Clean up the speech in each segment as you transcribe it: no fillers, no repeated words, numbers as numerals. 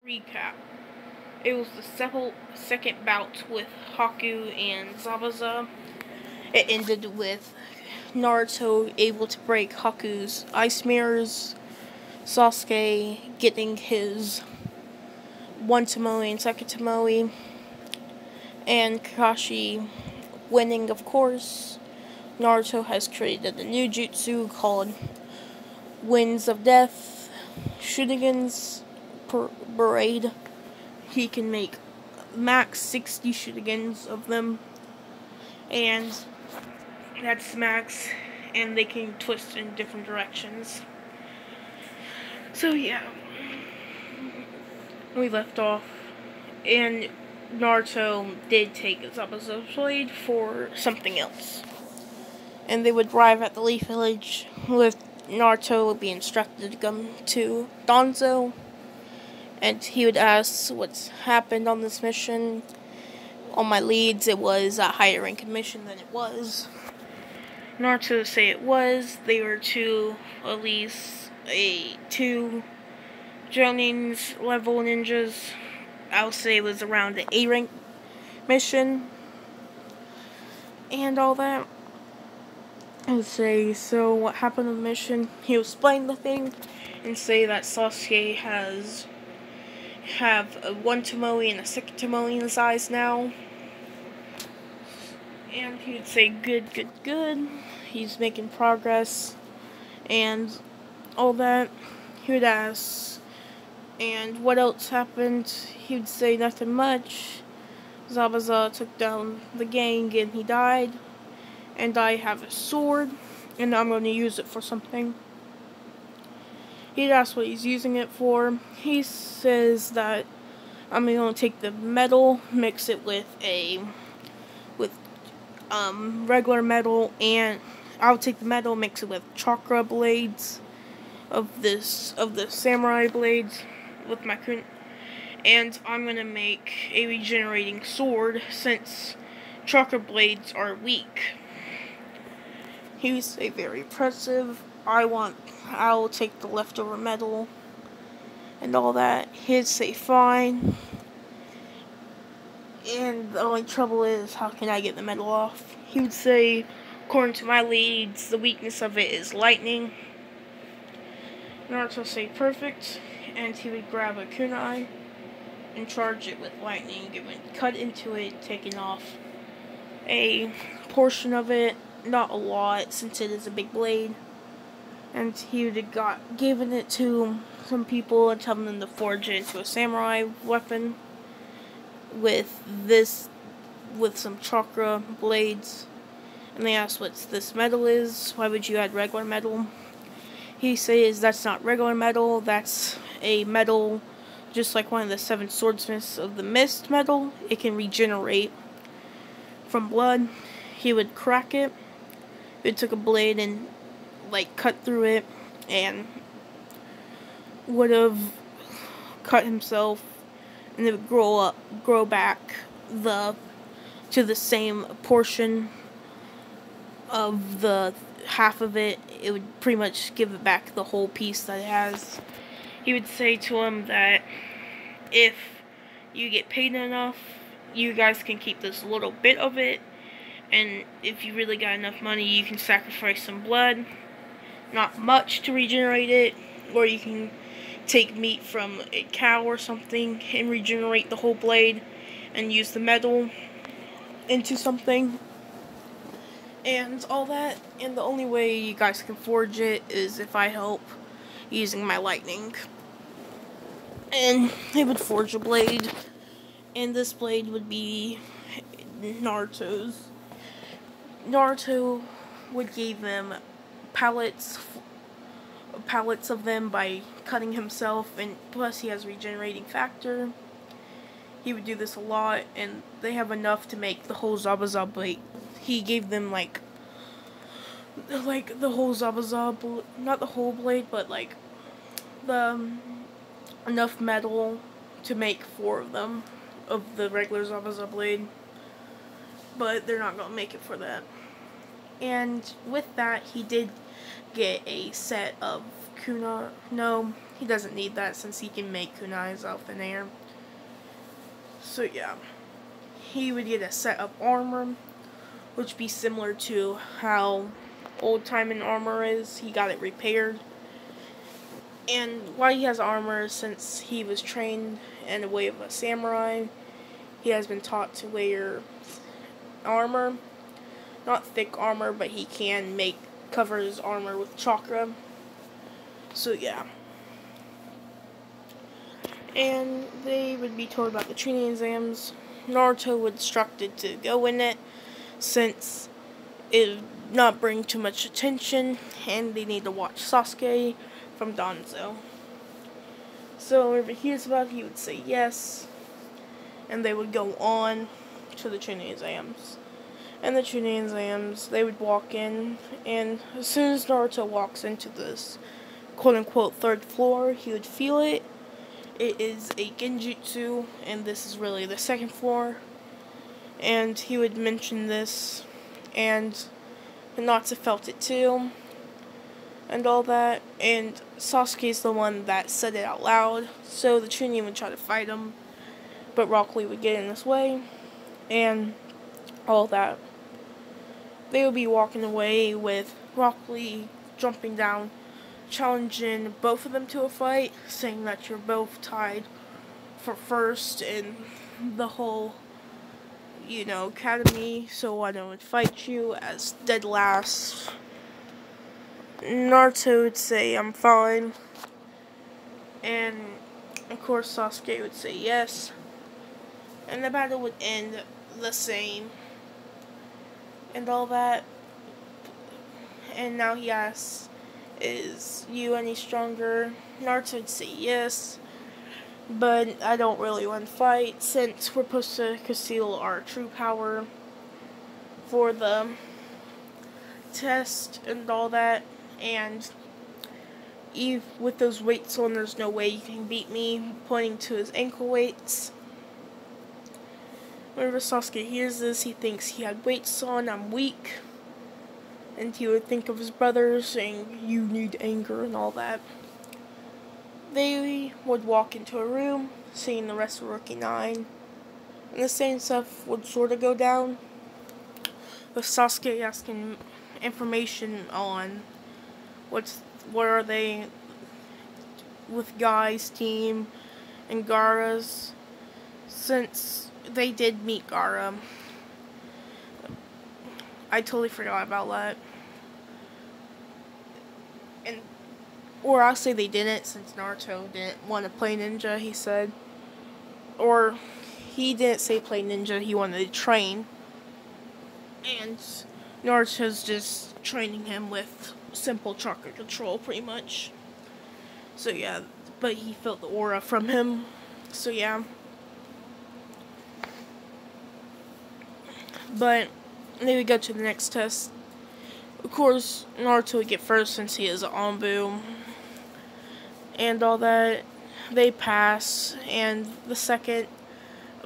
Recap. It was the second bout with Haku and Zabuza. It ended with Naruto able to break Haku's ice mirrors, Sasuke getting his one Tomoe and second Tomoe, and Kakashi winning, of course. Naruto has created a new jutsu called Winds of Death, Shuriken's Parade. He can make max 60 Shurikens of them, and that's max, and they can twist in different directions. So yeah, we left off, and Naruto did take Zabuza's blade for something else. And they would arrive at the Leaf Village with Naruto being instructed to come to Danzo, and he would ask what's happened on this mission. On my leads, it was a higher ranking mission than it was. Naruto would say it was. They were at least two Jonin's level ninjas. I would say it was around the A rank mission and all that. I would say, so what happened on the mission? He would explain the thing and say that Sasuke have a one Tomoe and a second Tomoe in his eyes now. And he would say, good. He's making progress. And all that. He would ask, and what else happened? He would say nothing much. Zabuza took down the gang and he died. And I have a sword, and I'm going to use it for something. He'd ask what he's using it for. He says that I'm going to take the metal, mix it with regular metal, and I'll take the metal, mix it with chakra blades of the samurai blades with my kun, and I'm going to make a regenerating sword since chakra blades are weak. He would say, very impressive. I'll take the leftover metal and all that. He'd say, fine. And the only trouble is, how can I get the metal off? He would say, according to my leads, the weakness of it is lightning. Naruto would say, perfect. And he would grab a kunai and charge it with lightning. It would cut into it, taking off a portion of it. Not a lot, since it is a big blade. And he would have given it to some people and telling them to forge it into a samurai weapon with some chakra blades. And they asked what this metal is. Why would you add regular metal? He says that's not regular metal. That's a metal just like one of the 7 swordsmiths of the mist metal. It can regenerate from blood. He would crack it. He took a blade and cut through it, and would have cut himself, and it would grow back to the same portion of the half of it. It would pretty much give it back the whole piece that it has. He would say to him that if you get paid enough, you guys can keep this little bit of it. And if you really got enough money, you can sacrifice some blood. Not much to regenerate it. Or you can take meat from a cow or something and regenerate the whole blade and use the metal into something. And all that. And the only way you guys can forge it is if I help using my lightning. And they would forge a blade. And this blade would be Naruto's. Naruto would give them pallets of them by cutting himself, and plus he has regenerating factor. He would do this a lot, and they have enough to make the whole Zabuza blade. He gave them the whole Zabuza, not the whole blade, but enough metal to make 4 of them of the regular Zabuza blade. But they're not going to make it for that. And with that, he did get a set of kunai. No, he doesn't need that since he can make kunais out of thin air. So yeah, he would get a set of armor, which would be similar to how old time in armor is. He got it repaired. And why he has armor, since he was trained in the way of a samurai, he has been taught to wear armor. Not thick armor, but he can cover his armor with chakra. So yeah. And they would be told about the training exams. Naruto was instructed to go in it, since it would not bring too much attention, and they need to watch Sasuke from Danzo. So if he hears about it, he would say yes, and they would go on to the training exams. And the training exams, they would walk in, and as soon as Naruto walks into this quote-unquote third floor, he would feel it. It is a genjutsu, and this is really the second floor. And he would mention this, and Hinata felt it too, and all that. And Sasuke's the one that said it out loud, so the Chunin would try to fight him, but Rock Lee would get in his way, and all that. They would be walking away with Rock Lee jumping down, challenging both of them to a fight, saying that you're both tied for first in the whole, academy, so why don't I fight you as dead last? Naruto would say, I'm fine. And, of course, Sasuke would say yes. And the battle would end the same. And all that. And now he asks, is you any stronger? Naruto would say yes. But I don't really want to fight, since we're supposed to conceal our true power for the test and all that. And with those weights on, there's no way you can beat me, pointing to his ankle weights. Whenever Sasuke hears this, he thinks he had weights on, I'm weak. And he would think of his brothers, saying, you need anger and all that. They would walk into a room, seeing the rest of Rookie 9. And the same stuff would sort of go down, with Sasuke asking information on what are they with Guy's team and Gaara's, since they did meet Gaara. I totally forgot about that. Or I'll say they didn't, since Naruto didn't want to play ninja, he said. Or he didn't say play ninja, he wanted to train. And Naruto's just training him with simple chakra control, pretty much. So yeah, but he felt the aura from him. So yeah. But then we go to the next test. Of course, Naruto would get first since he is an Anbu. And all that. They pass. And the second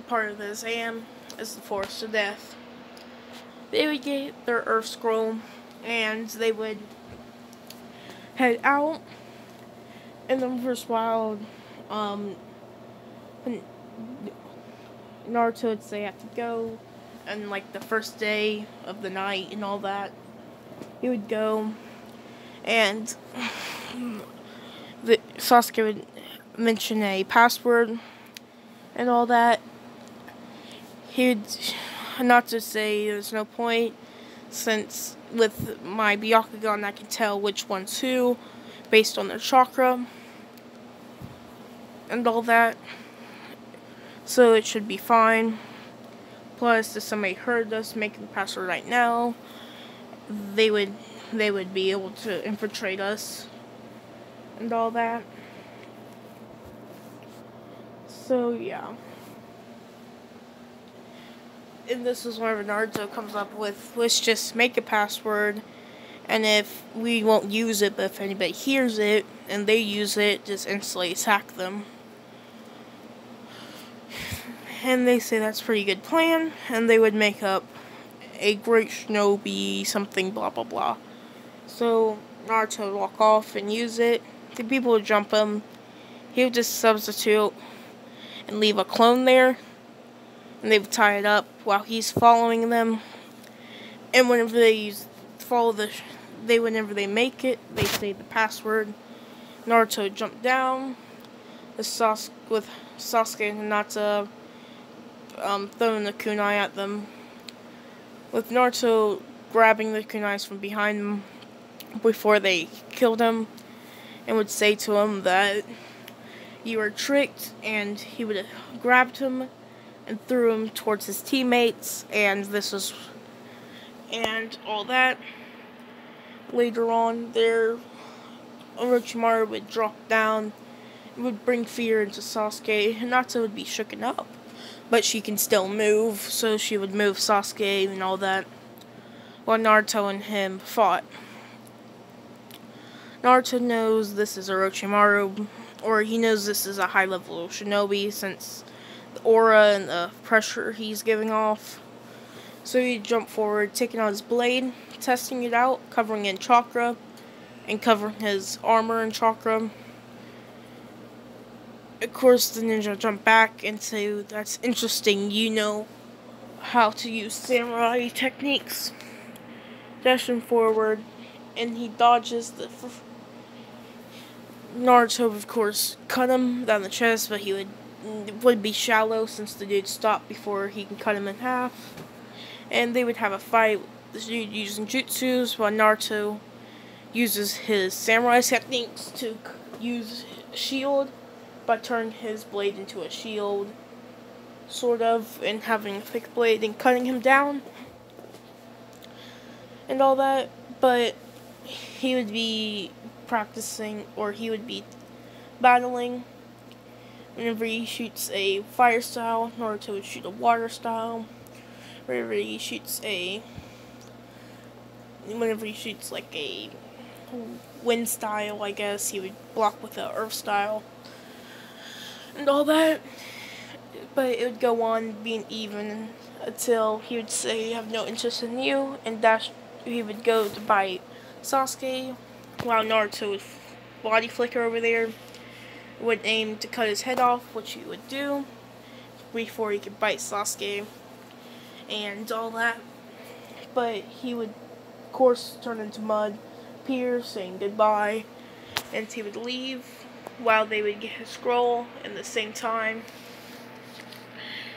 part of the exam is the Forest of Death. They would get their Earth Scroll. And they would head out. And then first while Naruto would say I have to go. And like the first day of the night and all that, he would go, and Sasuke would mention a password and all that. He would not to say there's no point, since with my Byakugan I can tell which one's who based on their chakra and all that, so it should be fine. Plus, if somebody heard us making the password right now, they would be able to infiltrate us and all that. So yeah. And this is whenever Naruto comes up with, let's just make a password, and if we won't use it, but if anybody hears it and they use it, just instantly attack them. And they say that's a pretty good plan, and they would make up a great shinobi something blah blah blah. So Naruto would walk off and use it. The people would jump him, he would just substitute and leave a clone there, and they would tie it up while he's following them. And whenever they whenever they make it, they say the password. Naruto would jump down with Sasuke and Hinata throwing the kunai at them, with Naruto grabbing the kunais from behind them before they killed him, and would say to him that you were tricked, and he would have grabbed him and threw him towards his teammates, and all that. Later on, Orochimaru would drop down and would bring fear into Sasuke. Hinata would be shooken up, but she can still move, so she would move Sasuke and all that, while Naruto and him fought. Naruto knows this is Orochimaru, or he knows this is a high-level shinobi, since the aura and the pressure he's giving off. So he jumped forward, taking out his blade, testing it out, covering it in chakra, and covering his armor in chakra. Of course, the ninja jumped back and said, "That's interesting, you know how to use samurai techniques." Dashing forward, and he dodges the... Naruto, of course, cut him down the chest, but he would be shallow since the dude stopped before he can cut him in half. And they would have a fight using jutsus, while Naruto uses his samurai techniques to use a shield by turning his blade into a shield, sort of, and having a thick blade and cutting him down and all that. But he would be practicing, or he would be battling. Whenever he shoots a fire style, Naruto would shoot a water style. Whenever he shoots like a wind style, I guess, he would block with a earth style and all that. But it would go on being even until he would say, "I have no interest in you," and he would go to bite Sasuke, while Naruto would body flicker over there, would aim to cut his head off, which he would do before he could bite Sasuke and all that. But he would, of course, turn into mud, appear, saying goodbye, and he would leave while they would get his scroll in the same time.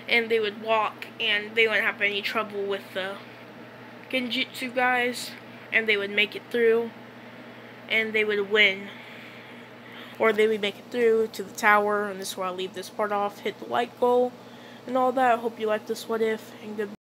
And they would walk, and they wouldn't have any trouble with the genjutsu guys, and they would make it through, and they would win. Or they would make it through to the tower, and this is where I'll leave this part off, hit the like goal, and all that. I hope you like this what if, and goodbye.